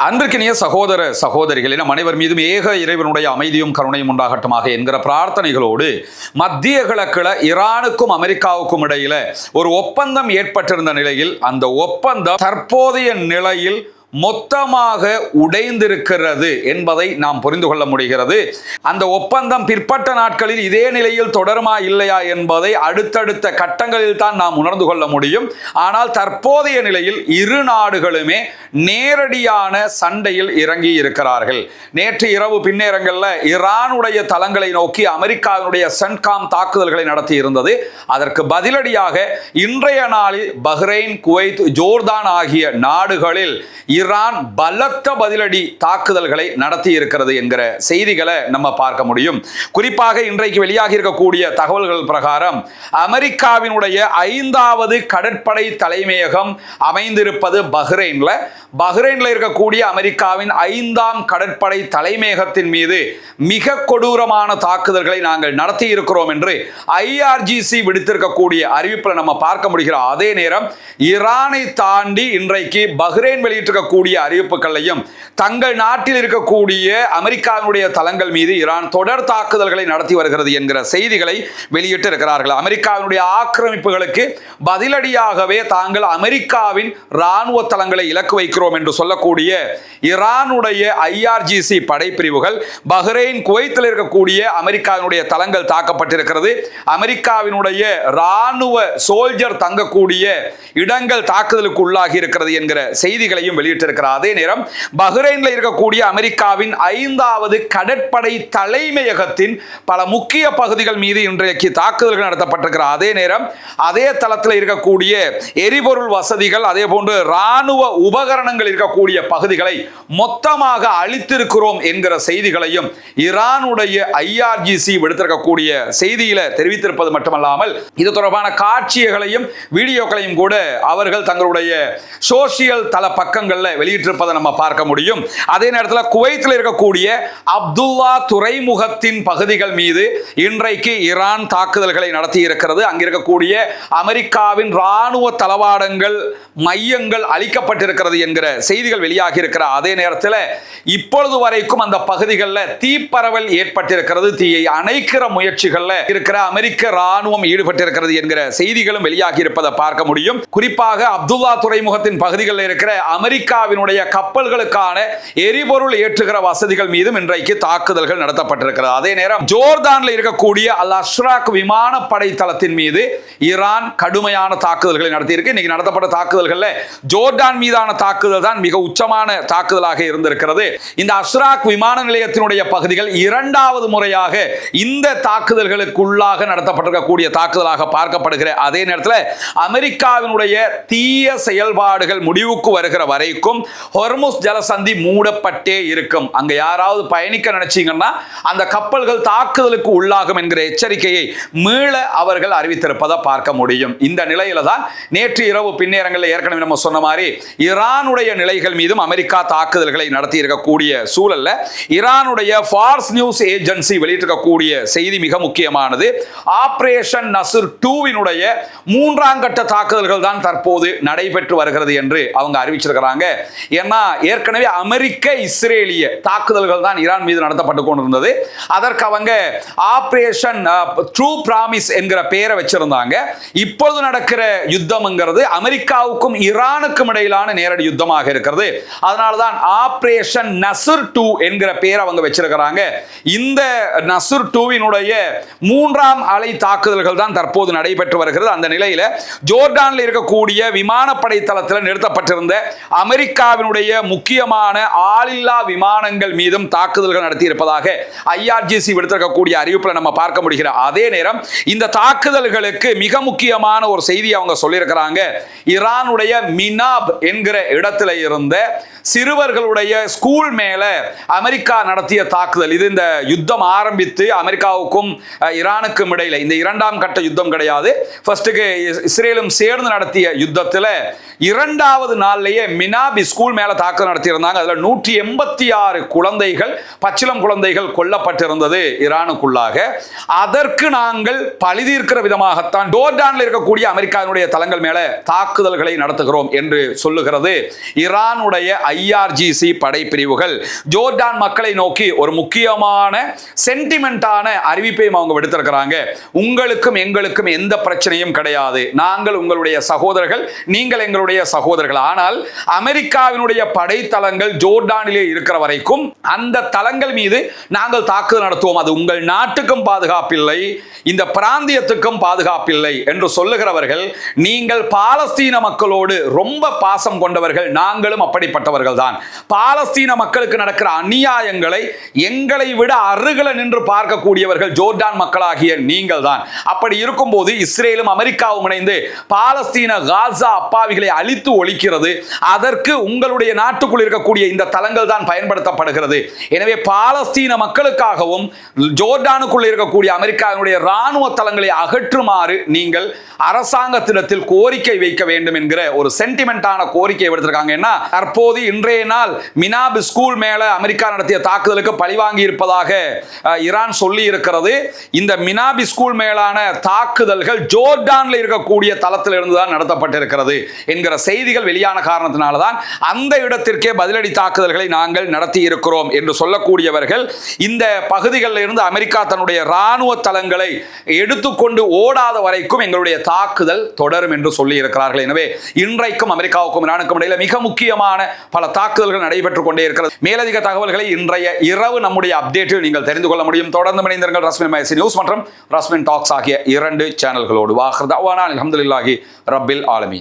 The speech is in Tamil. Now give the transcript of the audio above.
அன்பிற்கினிய சகோதர சகோதரிகளே, நம் அனைவர் மீதும் ஏக இறைவனுடைய அமைதியும் கருணையும் உண்டாகட்டுமாக என்கிற பிரார்த்தனைகளோடு மத்திய கிழக்குல ஈரானுக்கும் அமெரிக்காவுக்கும் இடையில ஒரு ஒப்பந்தம் ஏற்பட்டிருந்த நிலையில் அந்த ஒப்பந்தம் தற்போதைய நிலையில் மொத்தமாக உடைந்திருக்கிறது என்பதை நாம் புரிந்து கொள்ள முடிகிறது. அந்த ஒப்பந்தம் பிற்பட்ட நாட்களில் இதே நிலையில் தொடருமா இல்லையா என்பதை அடுத்தடுத்த கட்டங்களில் தான் நாம் உணர்ந்து கொள்ள முடியும். ஆனால் தற்போதைய நிலையில் இரு நாடுகளுமே நேரடியான சண்டையில் இறங்கி இருக்கிறார்கள். நேற்று இரவு பின்னேரங்களில் ஈரானுடைய தளங்களை நோக்கி அமெரிக்காவினுடைய சென்காம் தாக்குதல்களை நடத்தி இருந்தது. அதற்கு பதிலடியாக இன்றைய நாளில் பஹ்ரைன், குவைத், ஜோர்தான் ஆகிய நாடுகளில் ஈரான் பலத்த பதிலடி தாக்குதல்களை நடத்தி இருக்கிறது என்கிற செய்திகளை நம்ம பார்க்க முடியும். குறிப்பாக இன்றைக்கு வெளியாகி இருக்கக்கூடிய தகவல்கள் பிரகாரம் அமெரிக்காவினுடைய 5வது கடற்படை தலைமையகம் அமைந்திருப்பது பஹ்ரைன்ல இருக்கக்கூடிய அமெரிக்காவின் 5ஆம் கடற்படை தலைமையகத்தின் மீது மிக கொடூரமான தாக்குதல்களை நாங்கள் நடத்தி இருக்கிறோம் என்று IRGC விடுத்திருக்கக்கூடிய அறிவிப்பில் நம்ம பார்க்க முடிகிற அதே நேரம் ஈரானை தாண்டி இன்றைக்கு பஹ்ரைன் வெளியிட்டிருக்கக்கூடிய அறிவிப்புகளையும் தங்கள் நாட்டில் இருக்கக்கூடிய அமெரிக்காவினுடைய தளங்கள் மீது ஈரான் தொடர் தாக்குதல்களை நடத்தி வருகிறது என்கிற செய்திகளை வெளியிட்டு இருக்கிறார்கள். அமெரிக்காவினுடைய ஆக்கிரமிப்புகளுக்கு பதிலடியாகவே தாங்கள் அமெரிக்காவின் இராணுவ தளங்களை இலக்கு வைக்கிறோம் என்று சொல்லக்கூடிய ஈரானுடைய IRGC படைப்பிரிவுகள் பஹ்ரைன், குவைத்தில் இருக்கக்கூடிய அமெரிக்காவினுடைய தளங்கள் தாக்கப்பட்டிருக்கிறது. அமெரிக்காவினுடைய இராணுவ சோல்ஜர் தங்கக்கூடிய இடங்கள் தாக்குதலுக்கு உள்ளாகி இருக்கிறது என்கிற செய்திகளையும் வெளியிட்டிருக்கிறார். அதே நேரம் பஹ்ரைன்ல இருக்கக்கூடிய அமெரிக்காவின் 5வது கடற்படை தலைமையகத்தின் பல முக்கிய பகுதிகள் மீது இன்றைக்கு தாக்குதல்கள் நடத்தப்பட்டிருக்கிற அதே நேரம் அதே தளத்தில் இருக்கக்கூடிய எரிபொருள் வசதிகள், அதே போன்று இராணுவ உபகரணங்கள் இருக்கக்கூடிய பகுதிகளை மொத்தமாக அழித்திருக்கிறோம் என்கிற செய்திகளையும் ஈரானுடைய IRGC விடுத்திருக்கக்கூடிய செய்தியில தெரிவித்திருப்பது மட்டுமல்லாமல் இது தொடர்பான காட்சிகளையும் வீடியோக்களையும் கூட அவர்கள் தங்களுடைய சோசியல் தள பக்கங்கள்ல வெளியிட்டிருப்பதை நம்ம பார்க்க முடியும். அதே நேரத்தில் குவைத்தில் இருக்கக்கூடிய அப்துல்லா துறைமுகத்தின் பகுதிகள் மீது இன்றைக்கு ஈரான் தாக்குதல்களை நடத்தி இருக்கிறது. அங்கிருக்கக்கூடிய அமெரிக்காவின் இராணுவ தளவாடங்கள், மையங்கள் அளிக்கப்பட்டிருக்கிறது என்கிற செய்திகள் வெளியாகி இருக்கிற அதே நேரத்தில் இப்பொழுது வரைக்கும் அந்த பகுதிகளில் தீப்பரவல் ஏற்பட்டிருக்கிறது. தீயை அணைக்கிற முயற்சிகளில் இருக்கிற அமெரிக்க இராணுவம் ஈடுபட்டிருக்கிறது என்கிற செய்திகளும் வெளியாகி இருப்பதை பார்க்க முடியும். குறிப்பாக அப்துல்லா துறைமுகத்தின் பகுதிகளில் இருக்கிற அமெரிக்காவினுடைய கப்பல்களுக்கான எரிபொருள் ஏற்றுகிற வசதிகள் மீதும் இன்றைக்கு தாக்குதல்கள் நடத்தப்பட்டிருக்கிறது. அதே நேரம் ஜோர்தான்ல இருக்கக்கூடிய அல் அஷ்ராக் விமானப்படை தளத்தின் மீது ஈரான் கடுமையான தாக்குதல்களை நடத்தியிருக்கு. இன்னைக்கு நடத்தப்பட்ட தாக்குதல்கள்ல ஜோர்டான் மீதான தாக்குதல் தான் மிக உச்சமான தாக்குதலாக இருந்திருக்கிறது. இந்த அஷ்ராக் விமான நிலையத்தினுடைய பகுதிகள் 2வது முறையாக இந்த தாக்குதல்களுக்குள்ளாக நடத்தப்பட்டிருக்கக்கூடிய தாக்குதலாக பார்க்கப்படுகிற அதே நேரத்தில் அமெரிக்காவினுடைய தீய செயல்பாடுகள் முடிவுக்கு வருகிற வரைக்கும் ஹொர்முஸ் ஜலசந்தி மூடப்பட்டே இருக்கும். அங்க யாராவது பயணிக்க நினைச்சீங்கன்னா அந்த கப்பல்கள் தாக்குதலுக்கு உள்ளாகும் என்கிற எச்சரிக்கையை மீள அவர்கள் அறிவித்திருப்பதை பார்க்க முடியும். இந்த நிலையில தான் நேற்று இரவு பின்னேரங்களில் ஏற்கனவே நம்ம சொன்ன மாதிரி ஈரானுடைய நிலைகள் மீதும் அமெரிக்கா தாக்குதல்களை நடத்தி இருக்கக்கூடிய சூழல்ல ஈரானுடைய ஃபார்ஸ் நியூஸ் ஏஜென்சி வெளியிட்டிருக்கக்கூடிய செய்தி மிக முக்கியமானது. ஆபரேஷன் நஸ்ர் 2வினுடைய 3ஆம் கட்ட தாக்குதல்கள் தான் தற்போது நடைபெற்று வருகிறது என்று அவங்க அறிவிச்சிருக்கிறாங்க. ஏன்னா ஏற்கனவே அமெரிக்க இஸ்ரேலிய தாக்குதல்கள் தான் ஈரான் மீது நடத்தப்பட்டு கொண்டிருந்தது. அதற்கு அவங்க ஆபரேஷன் ட்ரூ பிராமிஸ் என்கிற பெயரை வச்சிருந்தாங்க. இப்பொழுது நடக்கிற யுத்தம்ங்கிறது அமெரிக்காவுக்கும் ஈரானுக்கும் இடையிலான நேரடி யுத்தமாக இருக்கிறது. அதனால்தான் ஆபரேஷன் நஸ்ர் 2 என்கிற பெயர் அவங்க வச்சிருக்கிறாங்க. இந்த நஸ்ர் 2வினுடைய 3ஆம் அலை தாக்குதல்கள் தான் தற்போது நடைபெற்று வருகிறது. அந்த நிலையில ஜோர்டான்ல இருக்கக்கூடிய விமானப்படை தளத்தில் நிறுத்தப்பட்டிருந்த அமெரிக்காவினுடைய முக்கியமான ஆளில்லா விமானங்கள் மீதும் தாக்குதல்கள் நடத்தி இருப்பதாக IRGC விடுத்திருக்கக்கூடிய அறிவிப்பில் நம்ம பார்க்க முடிகிற அதே நேரம் இந்த தாக்குதல்களுக்கு மிக முக்கியமான ஒரு செய்தி அவங்க சொல்லியிருக்கிறாங்க. ஈரானுடைய மினாப் என்கிற இடத்துல இருந்த சிறுவர்களுடைய ஸ்கூல் மேல அமெரிக்கா நடத்திய தாக்குதல். இது இந்த யுத்தம் ஆரம்பித்து அமெரிக்காவுக்கும் ஈரானுக்கும் இடையில இந்த 2ஆம் கட்ட யுத்தம் கிடையாது. ஃபர்ஸ்ட்டுக்கு இஸ்ரேலும் சேர்ந்து நடத்திய யுத்தத்தில் 2வது நாள்லேயே மினாபி ஸ்கூல் மேல தாக்குதல் நடத்தியிருந்தாங்க. அதில் 186 குழந்தைகள், பச்சிளம் குழந்தைகள் கொல்லப்பட்டிருந்தது ஈரானுக்குள்ளாக. அதற்கு நாங்கள் பழிதீர்க்கிற விதமாகத்தான் ஜோர்டானில் இருக்கக்கூடிய அமெரிக்காவினுடைய தளங்கள் மேல தாக்குதல்களை நடத்துகிறோம் என்று சொல்லுகிறது ஈரானுடைய IRGC படைப்பிரிவுகள் ஜோர்டான் மக்களை நோக்கி ஒரு முக்கியமான சென்டிமெண்டான அறிவிப்பையும் அவங்க விடுத்திருக்கிறாங்க. உங்களுக்கும் எங்களுக்கும் எந்த பிரச்சனையும் கிடையாது, நாங்கள் உங்களுடைய சகோதரர்கள், நீங்கள் எங்களுடைய சகோதரர்கள். ஆனால் அமெரிக்காவினுடைய படைத்தளங்கள் ஜோர்டானிலே இருக்கிற வரைக்கும் அந்த தளங்கள் மீது நாங்கள் தாக்குதல் நடத்துவோம். அது உங்கள் நாட்டுக்கும் பாதுகாப்பில்லை, இந்த பிராந்தியத்துக்கும் பாதுகாப்பில்லை என்று சொல்லுகிறவர்கள் நீங்கள் பாலஸ்தீன மக்களோடு ரொம்ப பாசம் கொண்டவர்கள், நாங்களும் அப்படிப்பட்டவர்கள் தான். பாலஸ்தீன மக்களுக்கு நடக்கிற அநியாயங்களை எங்களை விட அருகில நின்று பார்க்கக்கூடியவர்கள் ஜோர்டான் மக்களாகிய நீங்கள் தான். அப்படி இருக்கும்போது இஸ்ரேலும் அமெரிக்காவும் இணைந்து பாலஸ்தீன காசா அப்பாவிகளை அழித்து ஒழிக்கிறது. அதற்கு உங்களுடைய நாட்டுக்குள் இருக்கக்கூடிய இந்த தளங்கள் தான் பயன்படுத்தப்படுகிறது. எனவே பாலஸ்தீன மக்களுக்காகவும் ஜோர்டானுக்குள் இருக்கக்கூடிய அமெரிக்காவினுடைய ராணுவ தளங்களை அகற்றுமாறு நீங்கள் அரசாங்கத்திடத்தில் கோரிக்கை வைக்க வேண்டும் என்கிற ஒரு சென்டிமெண்டான கோரிக்கை விடுத்திருக்காங்க. என்ன, தற்போது இன்றைய நாள் மினாப் ஸ்கூல் மேல அமெரிக்கா நடத்திய தாக்குதலுக்கு பழிவாங்கி இருப்பதாக ஈரான் சொல்லி இருக்கிறது. இந்த மினாப் ஸ்கூல் மேலான தாக்குதல்கள் ஜோர்டான்ல இருக்கக்கூடிய தளத்தில் இருந்துதான் நடத்தப்பட்டிருக்கிறது என்கிற செய்திகள் வெளியான காரணத்தினால தான் அந்த இடத்திற்கே பதிலடி தாக்குதல்களை நாங்கள் நடத்தி இருக்கிறோம் என்று சொல்லக்கூடியவர்கள் இந்த பகுதிகளில் இருந்து அமெரிக்கா தன்னுடைய ராணுவ தளங்களை எடுத்துக்கொண்டு ஓடாத வரைக்கும் எங்களுடைய தாக்குதல் தொடரும் என்று சொல்லி இருக்கிறார்கள். எனவே இன்றைக்கும் அமெரிக்காவுக்கும் ஈரானுக்கும் இடையில மிக முக்கியமான பல தாக்குதல்கள் நடைபெற்றுக் கொண்டே இருக்கிறது. மேலதிக தகவல்களை இன்றைய இரவு நம்முடைய அப்டேட்டில் நீங்கள் தெரிந்து கொள்ள முடியும். தொடர்ந்து இணைந்திருங்கள் ரஸ்மின் மைசி நியூஸ் மற்றும் ரஸ்மின் டாக்ஸ் ஆகிய 2 சேனல்களோடு. வாஹிர் தஅவானா அல்ஹம்துலில்லாஹி ரப்பில் ஆலமீன்.